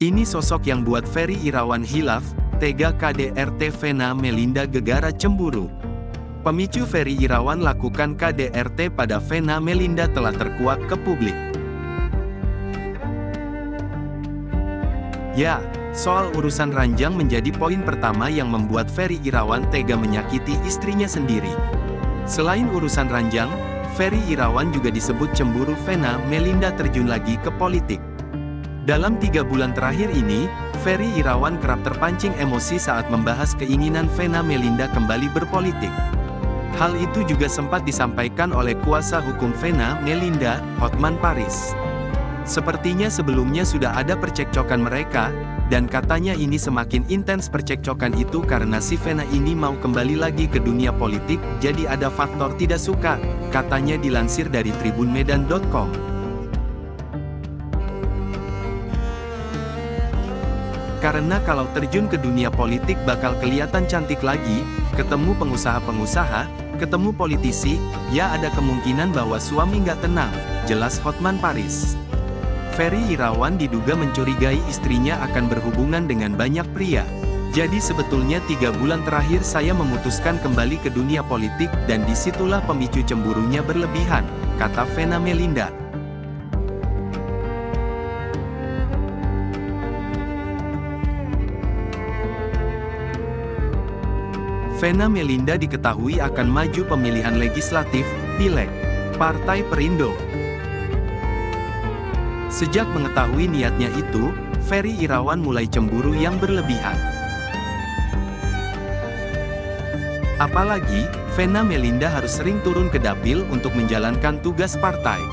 Ini sosok yang buat Ferry Irawan hilaf, tega KDRT Vena Melinda gegara cemburu. Pemicu Ferry Irawan lakukan KDRT pada Vena Melinda telah terkuak ke publik. Ya, soal urusan ranjang menjadi poin pertama yang membuat Ferry Irawan tega menyakiti istrinya sendiri. Selain urusan ranjang, Ferry Irawan juga disebut cemburu Vena Melinda terjun lagi ke politik. Dalam 3 bulan terakhir ini, Ferry Irawan kerap terpancing emosi saat membahas keinginan Vena Melinda kembali berpolitik. Hal itu juga sempat disampaikan oleh kuasa hukum Vena Melinda, Hotman Paris. Sepertinya sebelumnya sudah ada percekcokan mereka, dan katanya ini semakin intens percekcokan itu karena si Vena ini mau kembali lagi ke dunia politik, jadi ada faktor tidak suka, katanya dilansir dari tribunmedan.com. Karena kalau terjun ke dunia politik bakal kelihatan cantik lagi, ketemu pengusaha-pengusaha, ketemu politisi, ya ada kemungkinan bahwa suami nggak tenang, jelas Hotman Paris. Ferry Irawan diduga mencurigai istrinya akan berhubungan dengan banyak pria. Jadi sebetulnya 3 bulan terakhir saya memutuskan kembali ke dunia politik dan disitulah pemicu cemburunya berlebihan, kata Vena Melinda. Vena Melinda diketahui akan maju pemilihan legislatif, Pileg, Partai Perindo. Sejak mengetahui niatnya itu, Ferry Irawan mulai cemburu yang berlebihan. Apalagi, Vena Melinda harus sering turun ke dapil untuk menjalankan tugas partai.